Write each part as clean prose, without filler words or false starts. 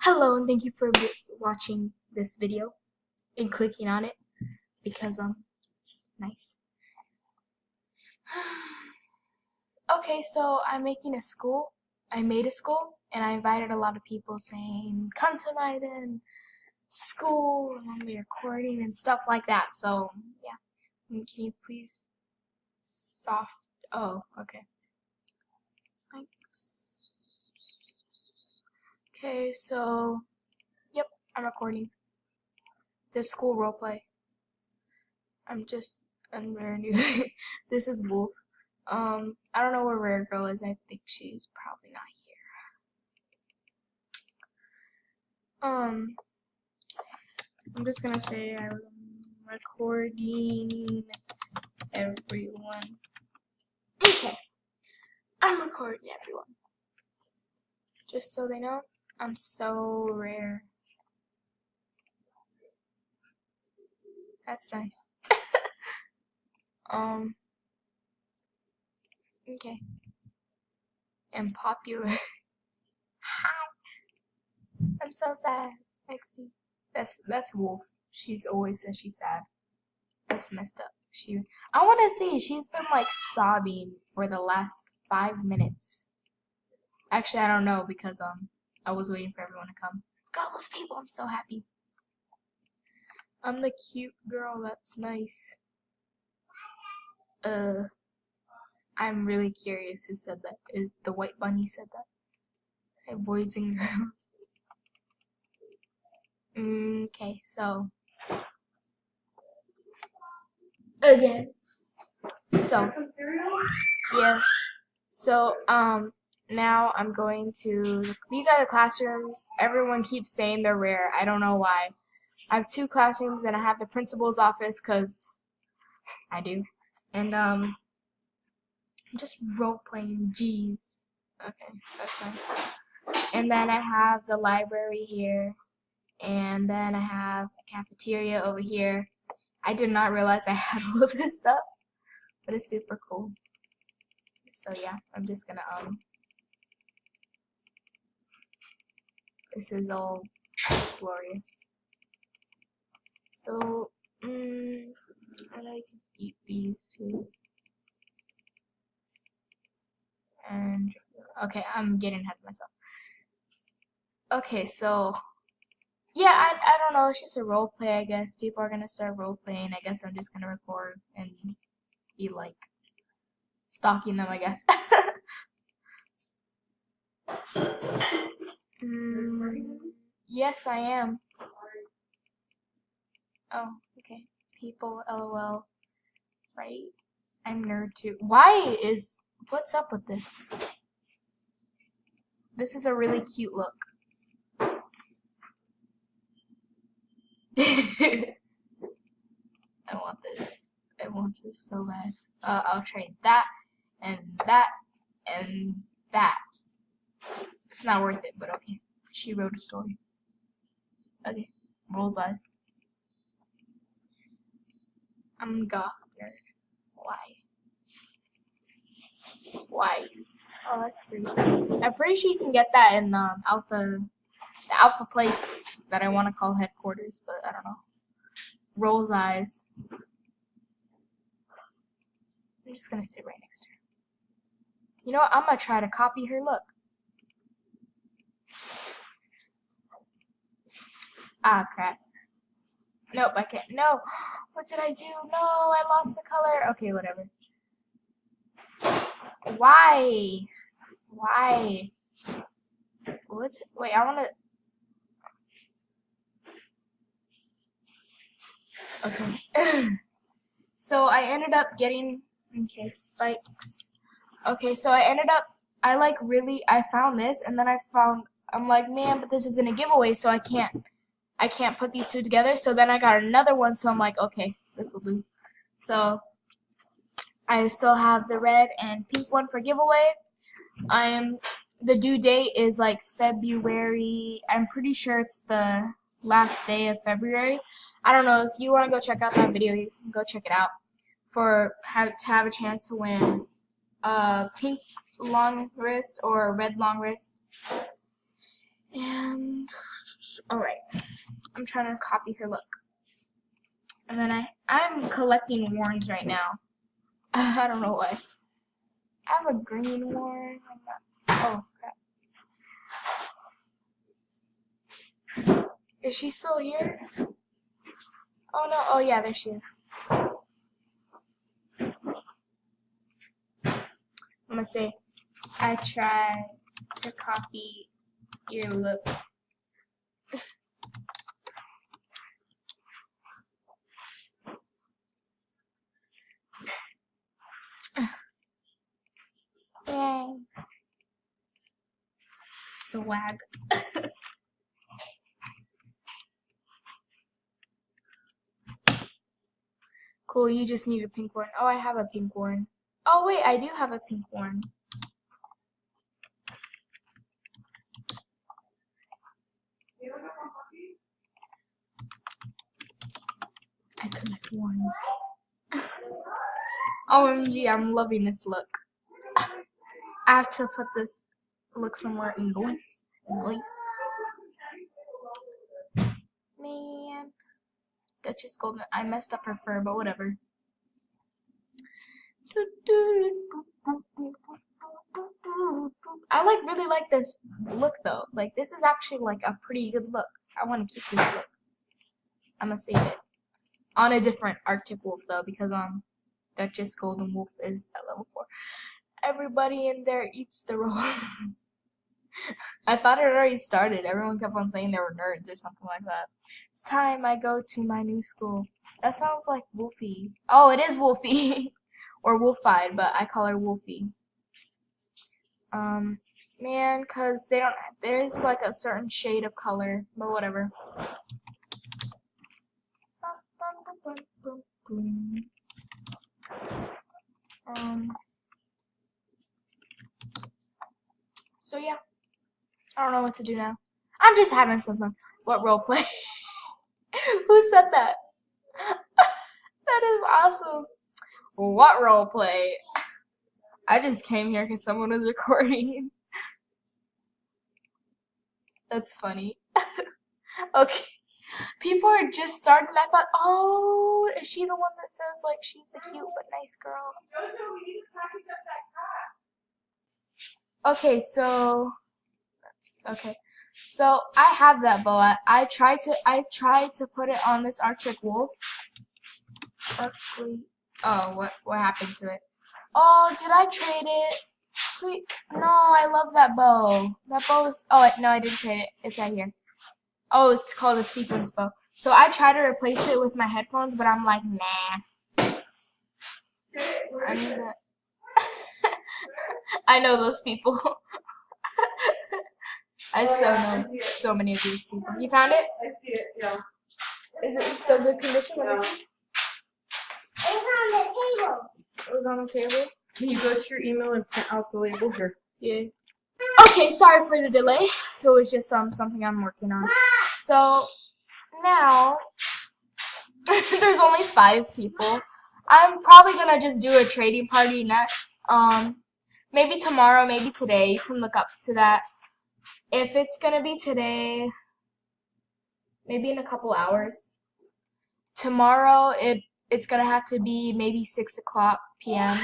Hello, and thank you for watching this video and clicking on it because it's nice. Okay, so I'm making a school. I made a school and I invited a lot of people saying, "Come to my school," and I'm recording and stuff like that. So yeah, can you please Oh, okay. Thanks. Okay, so yep, I'm recording this school roleplay. I'm very new. This is Wolf. I don't know where Rare Girl is. I think she's probably not here. I'm just gonna say I'm recording everyone. Okay. I'm recording everyone. Just so they know, I'm so rare. That's nice. Okay. And popular. Hi. I'm so sad. XD. That's Wolf. She's always says she's sad. That's messed up. I want to see. She's been like sobbing for the last 5 minutes. Actually, I don't know because I was waiting for everyone to come. Look at all those people. I'm so happy. I'm the cute girl. That's nice. I'm really curious who said that. The white bunny said that. Hey, boys and girls. Okay, so again. So yeah. So now I'm going to. These are the classrooms. Everyone keeps saying they're rare. I don't know why. I have 2 classrooms and I have the principal's office because I do. And I'm just role playing. Jeez. Okay, that's nice. And then I have the library here. And then I have a cafeteria over here. I did not realize I had all of this stuff, but it's super cool. So yeah, I'm just gonna this is all glorious. So and I can eat these too. And okay, I'm getting ahead of myself. Okay, so yeah, I don't know, it's just a role play, I guess. People are gonna start role playing. I guess I'm just gonna record and be like stalking them, I guess. Yes, I am. Oh, okay. People, LOL. Right? I'm nerd too. What's up with this? This is a really cute look. I want this. I want this so bad. I'll trade that, and that, and that. It's not worth it, but okay. She wrote a story. Okay. Rolls eyes. I'm goth nerd. Why? Wise. Oh, that's pretty. I'm pretty sure you can get that in the alpha place that I want to call headquarters, but I don't know. Rolls eyes. I'm just gonna sit right next to her. You know what? I'm gonna try to copy her look. Ah, crap. Nope, I can't. No. What did I do? No, I lost the color. Okay, whatever. Why? Why? Wait, I wanna. Okay. So I ended up getting. Okay, spikes. Okay, so I found this, and then I'm like, man, but this isn't a giveaway, so I can't put these 2 together. So then I got another one, so I'm like, okay, this will do. So I still have the red and pink one for giveaway. The due date is like February. I'm pretty sure it's the last day of February. I don't know. If you want to go check out that video, you can go check it out to have a chance to win a pink long wrist or a red long wrist. And Alright. I'm trying to copy her look. And then I'm collecting warns right now. I don't know why. I have a green warn. Oh, crap. Is she still here? Oh, no. Oh, yeah, there she is. I'm gonna say, I tried to copy your look. Yay. Swag. Cool, you just need a pink one. Oh, I have a pink one. Oh, wait, I do have a pink one. I collect ones. OMG, I'm loving this look. I have to put this look somewhere in noise. Man. Duchess Golden. I messed up her fur, but whatever. I really like this look though. Like this is actually like a pretty good look. I want to keep this look. I'm gonna save it on a different Arctic Wolf though, because Duchess Golden Wolf is at level 4. Everybody in there eats the roll. I thought it already started. Everyone kept on saying they were nerds or something like that. It's time I go to my new school. That sounds like Wolfie. Oh, it is Wolfie. Or Wolfied, but I call her Wolfie. Man, cause there's like a certain shade of color, but whatever. So yeah, I don't know what to do now. I'm just having some fun. What roleplay? Who said that? That is awesome. What roleplay? I just came here because someone was recording. That's funny. Okay. People are just starting. I thought, oh, is she the one that says like she's the cute but nice girl? Okay, so so I have that boa. I tried to put it on this Arctic Wolf. Oh, what happened to it? Oh, did I trade it? Wait, no, I love that bow. That bow is. Oh no, I didn't trade it. It's right here. Oh, it's called a sequence bow. So I tried to replace it with my headphones, but I'm like, nah. I need that. I know those people. I know so many of these people. You found it? I see it, yeah. Is it still good condition? Yeah. It was on the table. Can you go to your email and print out the label here? Yeah. Okay, sorry for the delay. It was just something I'm working on. So now there's only 5 people. I'm probably gonna just do a trading party next. Maybe tomorrow, maybe today. You can look up to that. If it's gonna be today, maybe in a couple hours. Tomorrow, it's gonna have to be maybe 6 o'clock p.m.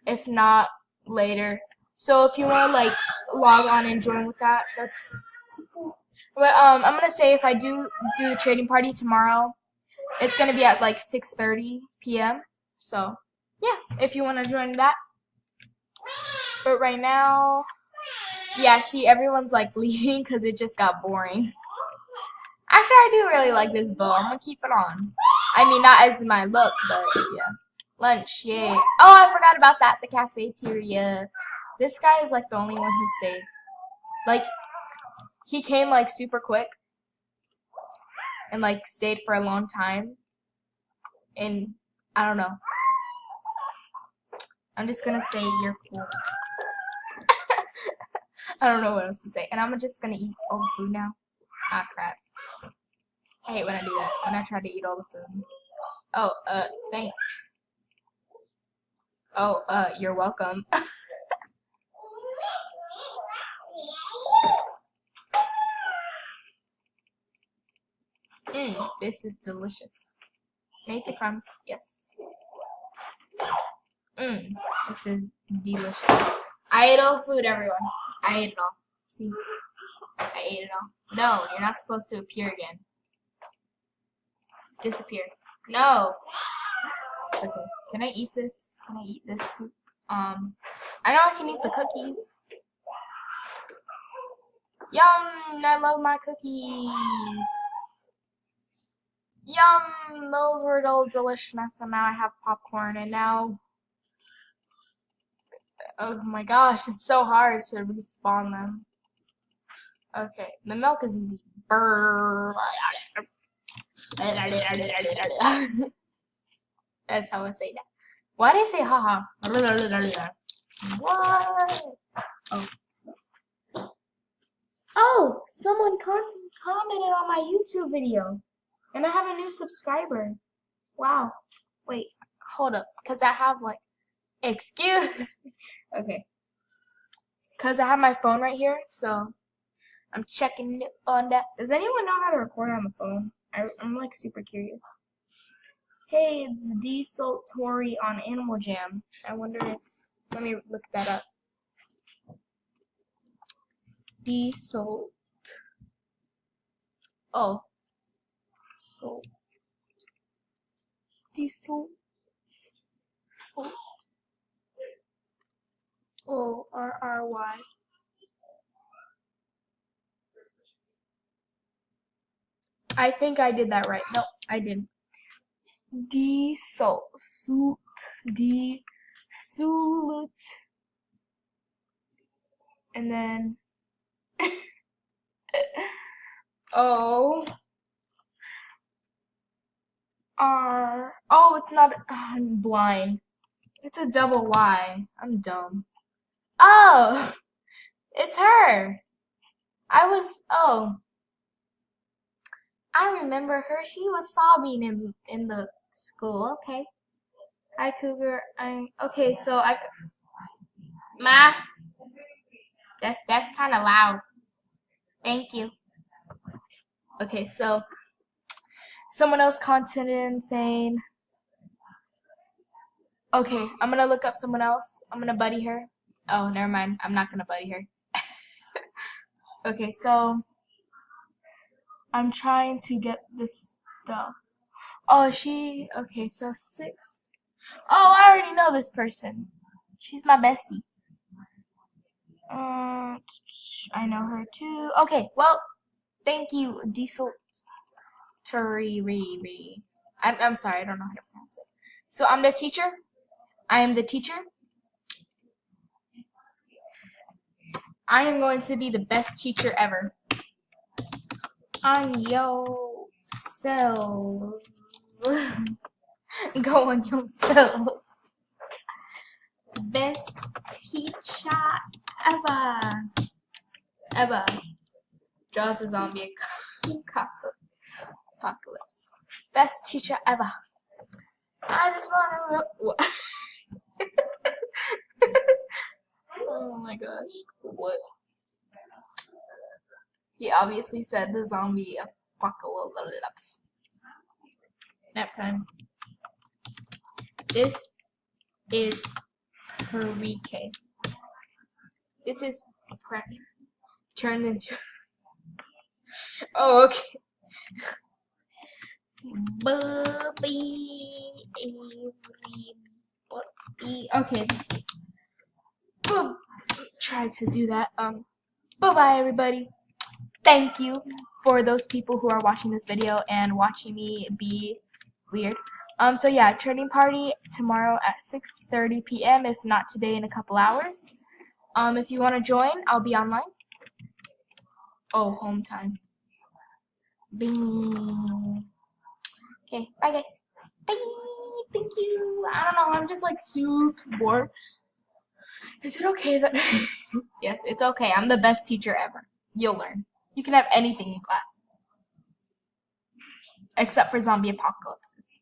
If not later. So if you wanna like log on and join with that, that's. But I'm gonna say if I do the trading party tomorrow, it's gonna be at like 6:30 p.m. So yeah, if you wanna join that. But right now, yeah. See, everyone's like leaving because it just got boring. Actually, I do really like this bow. I'm gonna keep it on. I mean, not as my look, but yeah. Lunch, yay. Oh, I forgot about that. The cafeteria. This guy is like the only one who stayed. Like, he came like super quick and like stayed for a long time. And I don't know. I'm just gonna say you're cool. I don't know what else to say. And I'm just gonna eat all the food now. Ah, crap. I hate when I do that. When I try to eat all the food. Oh, thanks. Oh, you're welcome. This is delicious. Can I eat the crumbs? Yes. This is delicious. I ate all the food, everyone. I ate it all. See? I ate it all. No, you're not supposed to appear again. Disappear. No! Okay. Can I eat this? Can I eat this soup? I know I can eat the cookies. Yum! I love my cookies. Yum! Those were all delicious, and now I have popcorn, and now... Oh my gosh, it's so hard to respawn them. Okay, the milk is easy. Brrr. That's how I say that. Why did I say haha? What? Oh, someone commented on my YouTube video. And I have a new subscriber. Wow. Wait, hold up. Because I have like... Excuse me. Okay. Because I have my phone right here, so I'm checking it on that. Does anyone know how to record on the phone? I'm like super curious. Hey, it's D Tori on Animal Jam. I wonder if... Let me look that up. D Salt. Oh. Salt. D Salt. Oh. O-R-R-Y. I think I did that right. No, I didn't. D-salt. D-salt. And then... O. R. Oh, it's not... I'm blind. It's a double Y. I'm dumb. Oh! It's her! Oh. I remember her. She was sobbing in the school. Okay. Hi, Cougar. Okay. So Ma. That's kind of loud. Thank you. Okay. So someone else commented in saying. Okay. I'm gonna look up someone else. I'm gonna buddy her. Oh, never mind. I'm not gonna buddy her. Okay. So. I'm trying to get this stuff. Oh, okay, so 6. Oh, I already know this person. She's my bestie. I know her too. Okay, well, thank you, Diesel Turiri. I'm sorry, I don't know how to pronounce it. So I'm the teacher. I am the teacher. I am going to be the best teacher ever. On your cells. Go on your cells. Best teacher ever. Ever. Jaws a zombie apocalypse. Best teacher ever. I just want to... Oh my gosh. What? He obviously said the zombie apocalypse. Nap time. This is pre-K. This is prep. Turned into... Oh, okay. Okay. Try to do that. Bye-bye, everybody. Thank you for those people who are watching this video and watching me be weird. So yeah, training party tomorrow at 6:30 p.m. if not today in a couple hours. If you want to join, I'll be online. Oh, home time. Bing. Okay, bye guys. Bye. Thank you. I don't know, I'm just like super bored. Is it okay that... Yes, it's okay. I'm the best teacher ever. You'll learn. You can have anything in class. Except for zombie apocalypses.